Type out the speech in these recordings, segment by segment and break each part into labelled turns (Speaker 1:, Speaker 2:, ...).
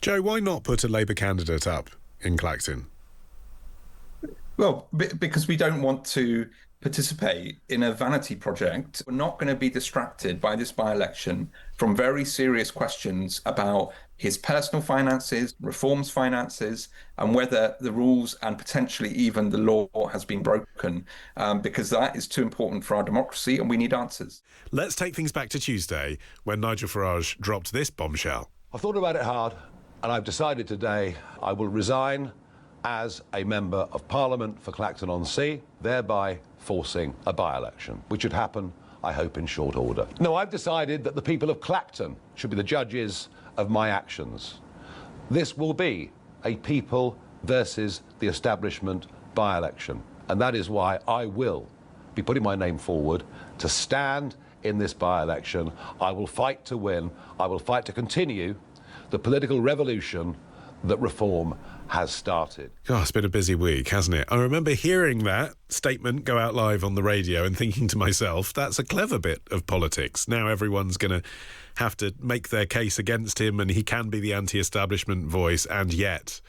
Speaker 1: Joe, why not put a Labour candidate up in Clacton?
Speaker 2: Well, because we don't want to participate in a vanity project. We're not going to be distracted by this by-election from very serious questions about his personal finances, Reform's finances, and whether the rules and potentially even the law has been broken, because that is too important for our democracy and we need answers.
Speaker 1: Let's take things back to Tuesday when Nigel Farage dropped this bombshell.
Speaker 3: I've thought about it hard and I've decided today I will resign as a Member of Parliament for Clacton-on-Sea, thereby forcing a by-election, which should happen, I hope, in short order. No, I've decided that the people of Clacton should be the judges of my actions. This will be a people versus the establishment by-election, and that is why I will be putting my name forward to stand in this by-election. I will fight to win. I will fight to continue the political revolution that Reform has started.
Speaker 1: Oh, it's been a busy week, hasn't it? I remember hearing that statement go out live on the radio and thinking to myself, that's a clever bit of politics. Now everyone's going to have to make their case against him and he can be the anti-establishment voice. And yet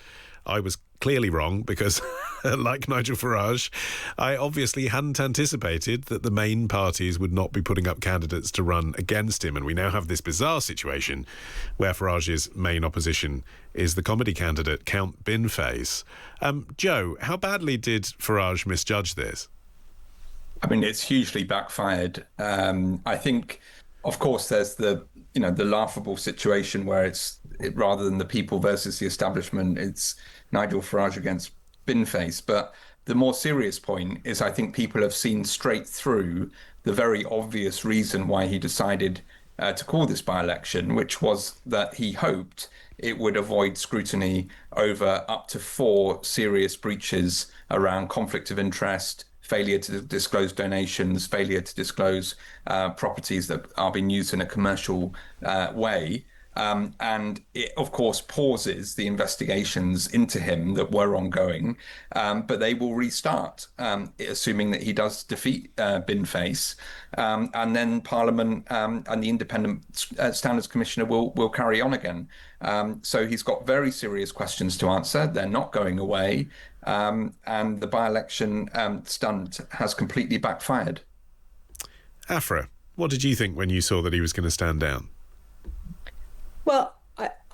Speaker 1: I was clearly wrong because, like Nigel Farage, I obviously hadn't anticipated that the main parties would not be putting up candidates to run against him. And we now have this bizarre situation where Farage's main opposition is the comedy candidate, Count Binface. Joe, how badly did Farage misjudge this?
Speaker 2: I mean, it's hugely backfired. I think, of course, there's the laughable situation where rather than the people versus the establishment, it's Nigel Farage against Binface. But the more serious point is I think people have seen straight through the very obvious reason why he decided to call this by-election, which was that he hoped it would avoid scrutiny over up to 4 serious breaches around conflict of interest, failure to disclose donations, failure to disclose properties that are being used in a commercial way. And it, of course, pauses the investigations into him that were ongoing, but they will restart, assuming that he does defeat Binface. And then Parliament and the Independent Standards Commissioner will carry on again. So he's got very serious questions to answer. They're not going away. And the by-election stunt has completely backfired.
Speaker 1: Aphra, what did you think when you saw that he was going to stand down?
Speaker 4: Well,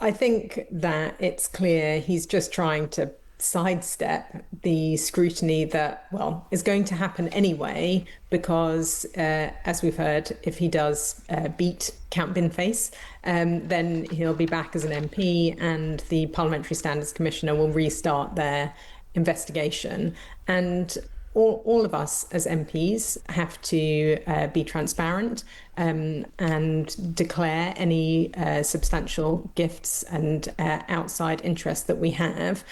Speaker 4: I think that it's clear he's just trying to sidestep the scrutiny that, is going to happen anyway, because, as we've heard, if he does beat Count Binface, then he'll be back as an MP and the Parliamentary Standards Commissioner will restart their investigation. And all of us as MPs have to be transparent and declare any substantial gifts and outside interests that we have.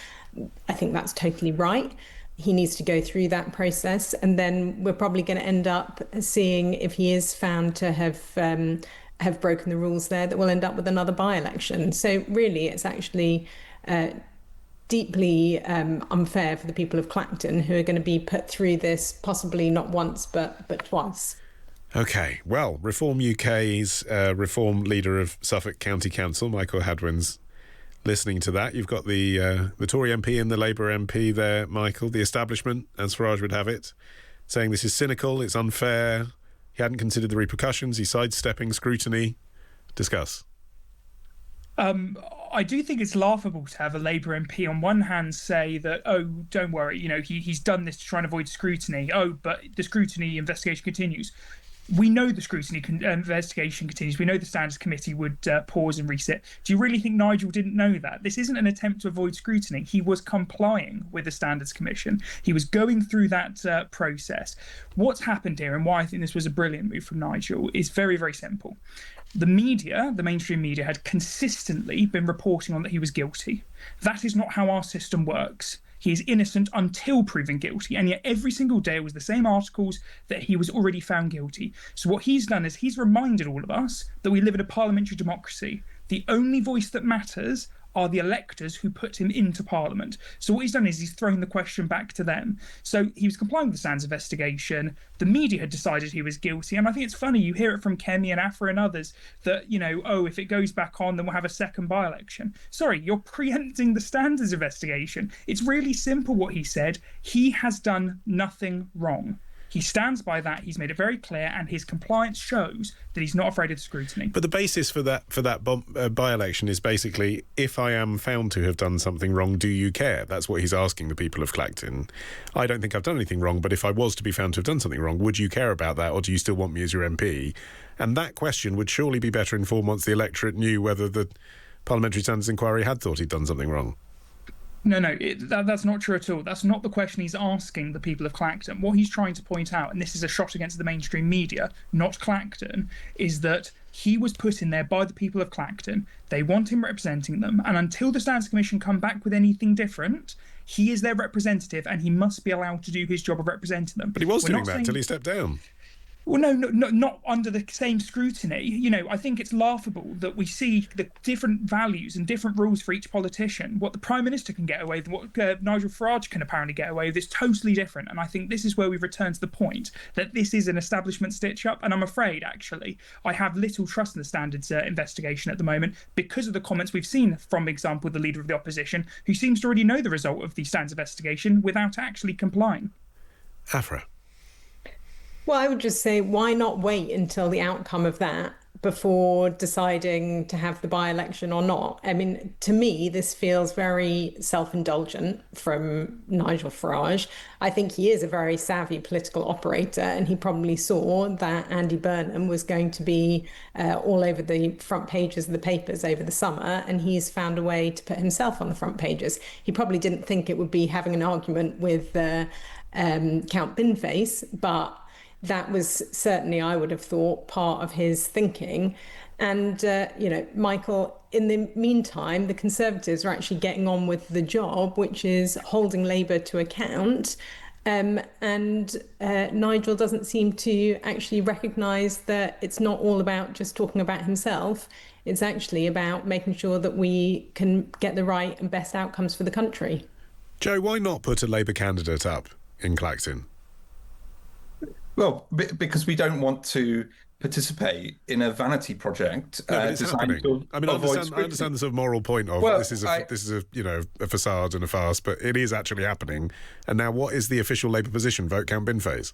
Speaker 4: I think that's totally right. He needs to go through that process, and then we're probably going to end up seeing if he is found to have broken the rules there, that we'll end up with another by-election. So really, it's actually deeply unfair for the people of Clacton, who are going to be put through this possibly not once but twice.
Speaker 1: OK, well, Reform UK's Reform leader of Suffolk County Council, Michael Hadwen's listening to that. You've got the Tory MP and the Labour MP there, Michael, the establishment, as Farage would have it, saying this is cynical, it's unfair, he hadn't considered the repercussions, he's sidestepping scrutiny. Discuss.
Speaker 5: I do think it's laughable to have a Labour MP on one hand say that, oh, don't worry, he's done this to try and avoid scrutiny. Oh, but the scrutiny investigation continues. We know the scrutiny investigation continues. We know the Standards Committee would pause and resit. Do you really think Nigel didn't know that? This isn't an attempt to avoid scrutiny. He was complying with the Standards Commission. He was going through that process. What's happened here, and why I think this was a brilliant move from Nigel, is very, very simple. The media, the mainstream media, had consistently been reporting on that he was guilty. That is not how our system works. He is innocent until proven guilty, and yet every single day it was the same articles that he was already found guilty. So what he's done is he's reminded all of us that we live in a parliamentary democracy. The only voice that matters are the electors who put him into Parliament. So what he's done is he's thrown the question back to them. So he was complying with the Sands investigation. The media had decided he was guilty. And I think it's funny, you hear it from Kemi and Aphra and others that, if it goes back on, then we'll have a second by-election. Sorry, you're preempting the Standards investigation. It's really simple what he said. He has done nothing wrong. He stands by that. He's made it very clear, and his compliance shows that he's not afraid of scrutiny.
Speaker 1: But the basis for that by-election is basically, if I am found to have done something wrong, do you care? That's what he's asking the people of Clacton. I don't think I've done anything wrong, but if I was to be found to have done something wrong, would you care about that, or do you still want me as your MP? And that question would surely be better informed once the electorate knew whether the Parliamentary Standards Inquiry had thought he'd done something wrong.
Speaker 5: No, that's not true at all. That's not the question he's asking the people of Clacton. What he's trying to point out, and this is a shot against the mainstream media, not Clacton, is that he was put in there by the people of Clacton. They want him representing them. And until the Standards Commission come back with anything different, he is their representative and he must be allowed to do his job of representing them.
Speaker 1: But he was doing that until he stepped down.
Speaker 5: Well, no, not under the same scrutiny. I think it's laughable that we see the different values and different rules for each politician. What the Prime Minister can get away with, what Nigel Farage can apparently get away with, is totally different. And I think this is where we've returned to the point that this is an establishment stitch-up. And I'm afraid, actually, I have little trust in the Standards investigation at the moment because of the comments we've seen from, for example, the Leader of the Opposition, who seems to already know the result of the Standards investigation without actually complying.
Speaker 1: Aphra.
Speaker 4: Well, I would just say, why not wait until the outcome of that before deciding to have the by-election or not? I mean, to me, this feels very self-indulgent from Nigel Farage. I think he is a very savvy political operator, and he probably saw that Andy Burnham was going to be all over the front pages of the papers over the summer, and he's found a way to put himself on the front pages. He probably didn't think it would be having an argument with Count Binface, but that was certainly, I would have thought, part of his thinking. And, Michael, in the meantime, the Conservatives are actually getting on with the job, which is holding Labour to account. And Nigel doesn't seem to actually recognise that it's not all about just talking about himself. It's actually about making sure that we can get the right and best outcomes for the country.
Speaker 1: Joe, why not put a Labour candidate up in Clacton?
Speaker 2: Well, because we don't want to participate in a vanity project.
Speaker 1: No, but it's happening. I understand the sort of moral point of this is a facade and a farce, but it is actually happening. And now, what is the official Labour position? Vote Count Binface.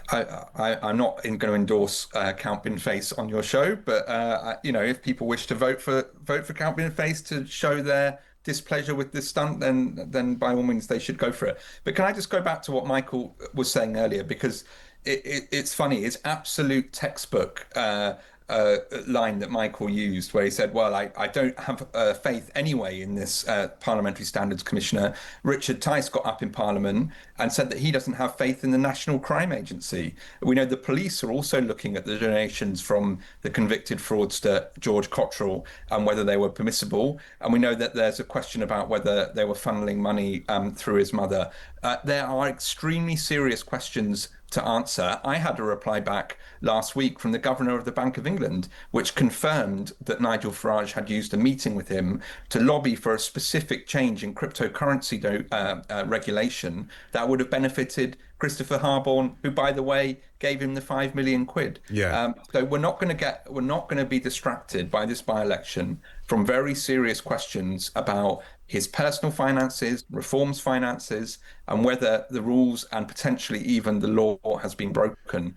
Speaker 2: I'm not going to endorse Count Binface on your show, but if people wish to vote for Count Binface to show their displeasure with this stunt, then by all means they should go for it. But can I just go back to what Michael was saying earlier, because it's funny, it's absolute textbook line that Michael used, where he said, well, I don't have faith anyway in this Parliamentary Standards Commissioner. Richard Tice got up in Parliament and said that he doesn't have faith in the National Crime Agency. We know the police are also looking at the donations from the convicted fraudster George Cottrell and whether they were permissible. And we know that there's a question about whether they were funneling money through his mother. There are extremely serious questions to answer. I had a reply back last week from the Governor of the Bank of England, which confirmed that Nigel Farage had used a meeting with him to lobby for a specific change in cryptocurrency regulation that would have benefited Christopher Harborne, who, by the way, gave him the £5 million.
Speaker 1: Yeah.
Speaker 2: So we're not going to be distracted by this by-election from very serious questions about his personal finances, Reform's finances, and whether the rules and potentially even the law has been broken,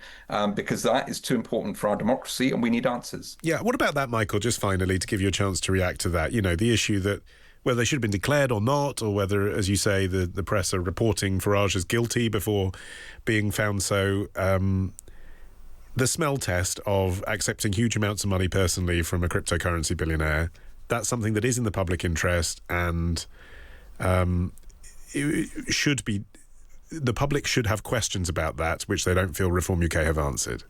Speaker 2: because that is too important for our democracy and we need answers.
Speaker 1: Yeah. What about that, Michael, just finally, to give you a chance to react to that, the issue that whether they should have been declared or not, or whether, as you say, the press are reporting Farage as guilty before being found so. The smell test of accepting huge amounts of money personally from a cryptocurrency billionaire, that's something that is in the public interest, and it should be. The public should have questions about that, which they don't feel Reform UK have answered.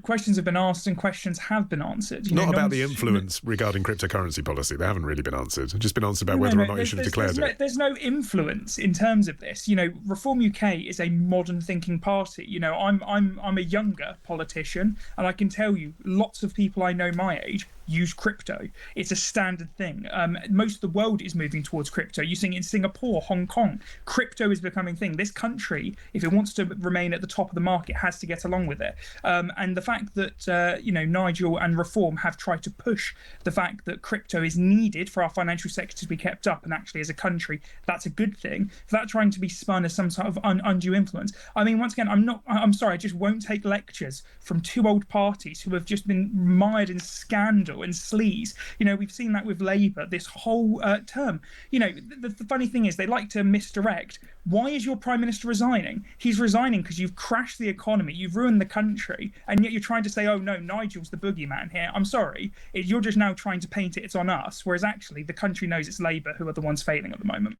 Speaker 5: Questions have been asked and questions have been answered.
Speaker 1: Not about the influence regarding cryptocurrency policy. They haven't really been answered. It's just been answered about whether or not you should have declared it.
Speaker 5: There's no influence in terms of this. Reform UK is a modern thinking party. I'm a younger politician, and I can tell you lots of people I know my age use crypto. It's a standard thing. Most of the world is moving towards crypto. You're seeing it in Singapore, Hong Kong. Crypto is becoming a thing. This country, if it wants to remain at the top of the market, has to get along with it. And the fact that Nigel and Reform have tried to push the fact that crypto is needed for our financial sector to be kept up, and actually as a country, that's a good thing. For that trying to be spun as some sort of undue influence. I mean, once again, I'm sorry, I just won't take lectures from two old parties who have just been mired in scandal and sleaze. We've seen that with Labour this whole term. The funny thing is they like to misdirect. Why is your Prime Minister resigning? He's resigning because you've crashed the economy, you've ruined the country, and yet you're trying to say, oh no, Nigel's the boogeyman here. I'm sorry, you're just now trying to paint it's on us, whereas actually the country knows it's Labour who are the ones failing at the moment.